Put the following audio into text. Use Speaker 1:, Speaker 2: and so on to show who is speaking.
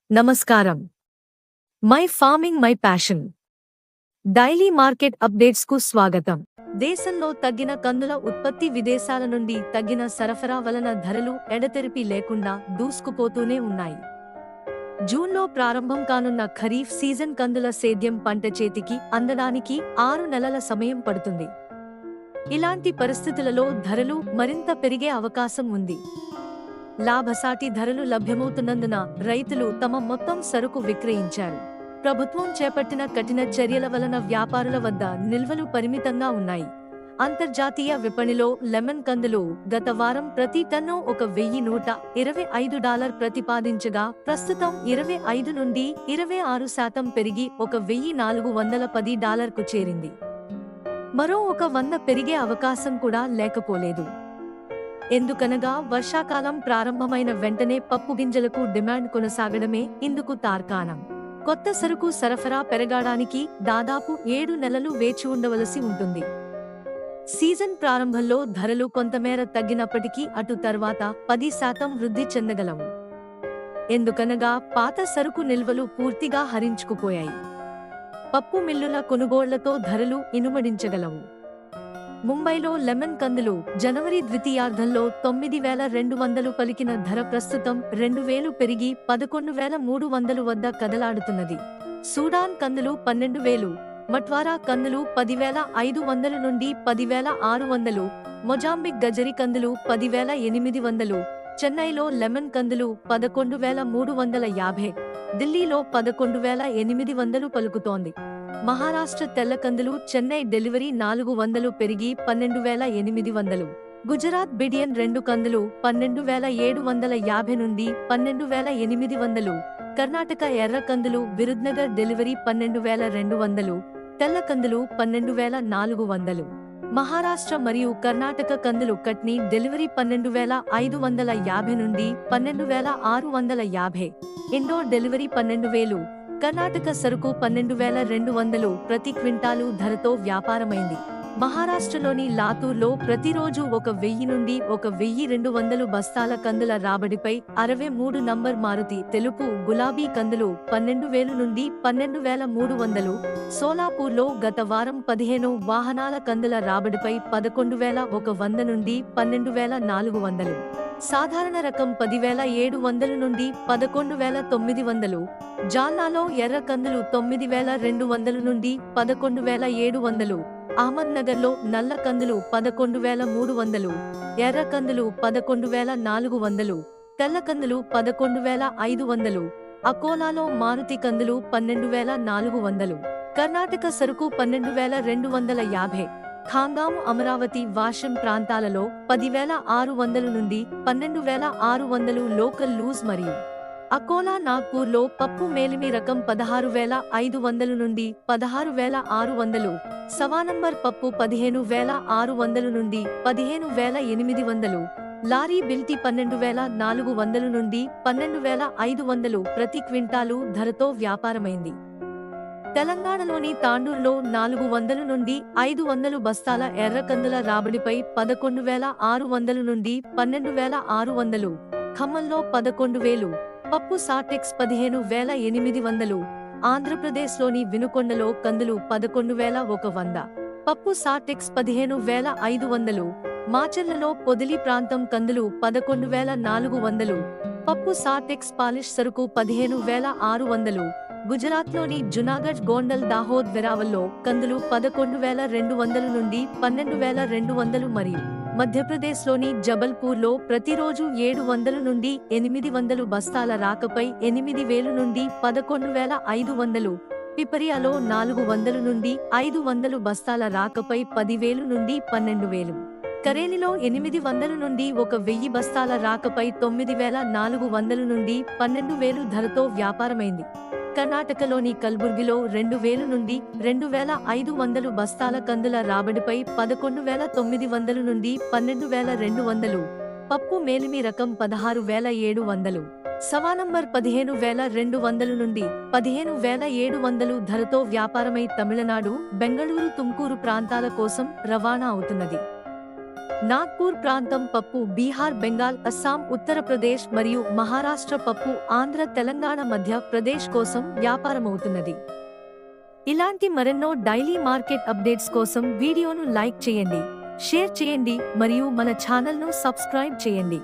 Speaker 1: నమస్కారం. My farming my passion daily market updates కు స్వాగతం. దేశంలో తగ్గిన కందుల ఉత్పత్తి, విదేశాల నుండి తగ్గిన సరఫరా వలన ధరలు ఎడతెరిపి లేకుండా దూసుకుపోతూనే ఉన్నాయి. జూన్లో ప్రారంభం కానున్న ఖరీఫ్ సీజన్ కందుల సేద్యం పంట చేతికి అందడానికి 6 నెలల సమయం పడుతుంది. ఇలాంటి పరిస్థితులలో ధరలు మరింత పెరిగే అవకాశం ఉంది. లాభసాటి ధరలు లభ్యమవుతున్నందున రైతులు తమ మొత్తం సరుకు విక్రయించారు. ప్రభుత్వం చేపట్టిన కఠిన చర్యల వలన వ్యాపారుల వద్ద నిల్వలు పరిమితంగా ఉన్నాయి. అంతర్జాతీయ విపణిలో లెమన్ కందులు గత వారం ప్రతి టన్ను $1,125 ప్రతిపాదించగా ప్రస్తుతం 25 నుండి 26% పెరిగి $1,410కు చేరింది. మరో 100 పెరిగే అవకాశం కూడా లేకపోలేదు. ఎందుకనగా వర్షాకాలం ప్రారంభమైన వెంటనే పప్పు గింజలకు డిమాండ్ కొనసాగడమే ఇందుకు తార్కాణం. కొత్త సరుకు సరఫరా పెరగడానికి దాదాపు 7 నెలలు వేచి ఉండవలసి ఉంటుంది. సీజన్ ప్రారంభంలో ధరలు కొంతమేర తగ్గినప్పటికీ అటు తర్వాత 10% వృద్ధి చెందగలవు. ఎందుకనగా పాత సరుకు నిల్వలు పూర్తిగా హరించుకుపోయాయి. పప్పు మిల్లుల కొనుగోళ్లతో ధరలు ఇనుమడించగలవు. ముంబైలో లెమన్ కందులు జనవరి ద్వితీయార్ధంలో 9,200 పలికిన ధర ప్రస్తుతం 2,000 పెరిగి 11,300 వద్ద కదలాడుతున్నది. సూడాన్ కందులు 12,000, మట్వారా కందులు 10,500 నుండి 10,600, మొజాంబిక్ గజరి కందులు 10,800, చెన్నైలో లెమన్ కందులు 11,350, ఢిల్లీలో 11,800 పలుకుతోంది. మహారాష్ట్ర తెల్లకందులు చెన్నై డెలివరీ 400 పెరిగి 12,800, గుజరాత్ బిడియన్ 2 కందులు 12,750 నుండి 12,800, కర్ణాటక ఎర్ర కందులు విరుద్నగర్ డెలివరీ 12,200, తెల్ల కందులు 12,400, మహారాష్ట్ర మరియు కర్ణాటక కందులు కట్నీ డెలివరీ 12,550 నుండి 12,650, ఇండోర్ డెలివరీ 12,000, కర్ణాటక సరుకు 12,200 ప్రతి క్వింటాలు ధరతో వ్యాపారమైంది. మహారాష్ట్రలోని లాతూర్లో ప్రతిరోజు 1,000 నుండి 1,200 బస్తాల కందుల రాబడిపై 63 నంబర్ మారుతి తెలుపు గులాబీ కందులు 12,000 నుండి 12,300, సోలాపూర్లో గత వారం 15 వాహనాల కందుల రాబడిపై 11,100 నుండి 12,400, సాధారణ రకం 10,700 నుండి 11,900, జాల్నాలో ఎర్ర కందులు 9,200 నుండి 11,700, అహ్మద్ నగర్లో నల్ల కందులు 11,300, ఎర్ర కందులు 11,400, తెల్ల కందులు 11,500, అకోలాలో మారుతి కందులు 12,400, కర్ణాటక సరుకు 12,250, ఖాంగాం, అమరావతి, వాషం ప్రాంతాలలో 10,600 నుండి 12,600 లోకల్ లూజ్ మరియు అకోలా, నాగ్పూర్లో పప్పు మేలిమి రకం 16,500 నుండి 16,600, సవానంబర్ పప్పు 15,600 నుండి 15,800, లారీ బిల్టీ 12,400 నుండి 12,500 ప్రతి క్వింటాలు ధరతో వ్యాపారమైంది. తెలంగాణలోని తాండూరులో 400 నుండి 500 బస్తాల ఎర్ర కందుల రాబడిపై 11,600 నుండి 12,600, ఖమ్మంలో 11,000, పప్పు సాటెక్స్ 15,800, ఆంధ్రప్రదేశ్లోని వినుకొండలో కందులు 11,100, పప్పు సాటెక్స్ 15,500, మాచర్లలో పొదిలి ప్రాంతం కందులు 11,400, పప్పు సాటెక్స్ పాలిష్ సరుకు 15,600, గుజరాత్లోని జునాగఢ్, గోండల్, దాహోద్, వెరావల్లో కందులు 11,200 నుండి 12,200 మరియు మధ్యప్రదేశ్లోని జబల్పూర్లో ప్రతిరోజు 700 నుండి 800 బస్తాల రాకపై 8,000 నుండి 11,500, పిపరియాలో 400 నుండి 500 బస్తాల రాకపై 10,000 నుండి 12,000, కరేలిలో 800 నుండి 1,000 బస్తాల రాకపై 9,400 నుండి 12,000 ధరతో వ్యాపారమైంది. కర్ణాటకలోని కల్బుర్గిలో 2,000 నుండి 2,500 బస్తాల కందుల రాబడిపై 11,900 నుండి 12,200, పప్పు మేలిమి రకం 16,700, సవానంబర్ 15,200 నుండి 15,700 ధరతో వ్యాపారమై తమిళనాడు, బెంగళూరు, తుమ్కూరు ప్రాంతాల కోసం రవాణా అవుతున్నది. నాగ్పూర్ ప్రాంతం పప్పు బీహార్, బెంగాల్, అస్సాం, ఉత్తరప్రదేశ్ మరియు మహారాష్ట్ర పప్పు ఆంధ్ర, తెలంగాణ, మధ్య ప్రదేశ్ కోసం వ్యాపారమవుతున్నది. ఇలాంటి మరెన్నో డైలీ మార్కెట్ అప్డేట్స్ కోసం వీడియోను లైక్ చేయండి, షేర్ చేయండి మరియు మన ఛానల్ను సబ్స్క్రైబ్ చేయండి.